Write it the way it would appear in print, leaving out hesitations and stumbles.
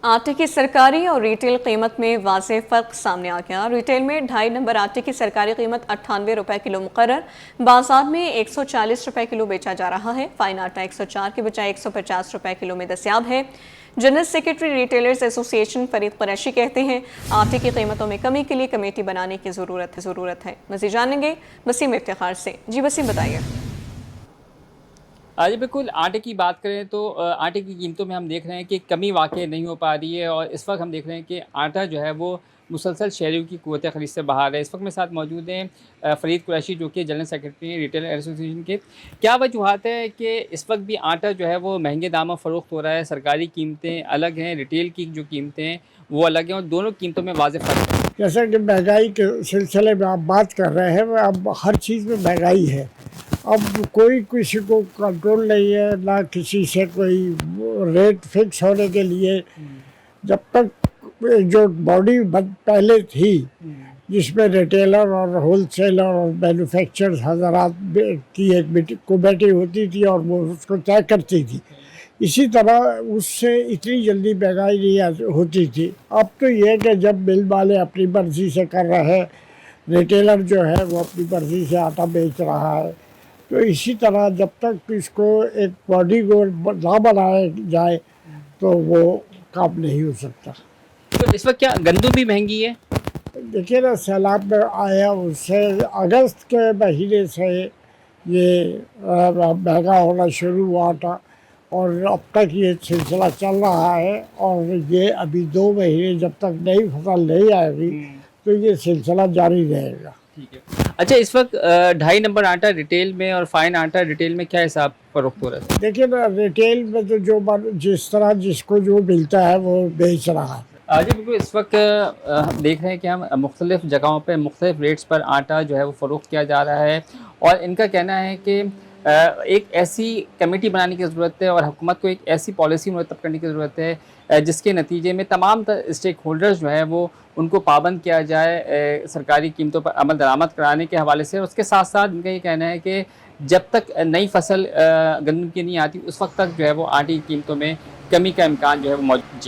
आटे की सरकारी और रिटेल कीमत में वाज़ेह फ़र्क सामने आ गया। रिटेल में 2.5 नंबर आटे की सरकारी कीमत 98 रुपये किलो मुकर्रर, बाजार में 140 रुपये किलो बेचा जा रहा है। फाइन आटा 104 के बजाय 150 रुपये किलो में दस्तयाब है। General secretary retailers association Farid Qureshi कहते हैं आटे की कीमतों में कमी के लिए कमेटी बनाने की ज़रूरत है। मज़ीद जानेंगे वसीम इफ्तिखार से। जी वसीम, बताइए। जी बिल्कुल, आटे की बात करें तो आटे की कीमतों में हम देख रहे हैं कि कमी वाक़ई नहीं हो पा रही है और इस वक्त हम देख रहे हैं कि आटा जो है वो मुसलसल शहरियों की क़ुव्वत ख़रीद से बाहर है। इस वक्त मेरे साथ मौजूद हैं फ़रीद कुरैशी, जो कि जनरल सेक्रेटरी हैं रिटेल एसोसिएशन के। क्या वजूहात है कि इस वक्त भी आटा जो है वो महंगे दामों फ़रोख्त हो रहा है? सरकारी कीमतें अलग हैं, रिटेल की जो कीमतें हैं वो अलग हैं और दोनों कीमतों में वाज़ेह फ़र्क है। जैसा कि महंगाई के सिलसिले में आप बात कर रहे हैं, अब हर चीज़ में महंगाई है। अब कोई किसी को कंट्रोल नहीं है, ना किसी से कोई रेट फिक्स होने के लिए। जब तक जो बॉडी पहले थी जिसमें रिटेलर और होलसेलर और मैन्युफैक्चरर्स हज़रात की एक कमेटी होती थी और वो उसको तय करती थी, इसी तरह उससे इतनी जल्दी महंगाई नहीं होती थी। अब तो ये है कि जब मिल वाले अपनी मर्ज़ी से कर रहे हैं, रिटेलर जो है वो अपनी मर्ज़ी से आटा बेच रहा है, तो इसी तरह जब तक इसको एक बॉडी को ना बनाया जाए तो वो काम नहीं हो सकता। तो इस वक्त क्या गंदम भी महंगी है? देखिए ना, सैलाब में आया उससे अगस्त के महीने से ये महंगा होना शुरू हुआ था और अब तक ये सिलसिला चल रहा है और ये अभी 2 महीने जब तक नई फसल नहीं आएगी तो ये सिलसिला जारी रहेगा। ठीक है। अच्छा, इस वक्त 2.5 नंबर आटा रिटेल में और फाइन आटा रिटेल में क्या हिसाब फ़रोख्त हो रहा है? देखिए ना, रिटेल में तो जिस तरह जिसको जो मिलता है वो बेच रहा है। जी बिल्कुल, इस वक्त हम देख रहे हैं कि हम मुख्तलिफ़ जगहों पे मुख्तलिफ़ रेट्स पर आटा जो है वो फ़रोख्त किया जा रहा है और इनका कहना है कि एक ऐसी कमेटी बनाने की ज़रूरत है और हुकूमत को एक ऐसी पॉलिसी मुरतब करने की ज़रूरत है जिसके नतीजे में तमाम स्टेक होल्डर्स जो है वो उनको पाबंद किया जाए सरकारी कीमतों पर अमल दरामद कराने के हवाले से। और उसके साथ साथ इनका ये कहना है कि जब तक नई फसल गंदम की नहीं आती उस वक्त तक जो है वो आटे की कीमतों में कमी का इम्कान जो है वो मौजूद।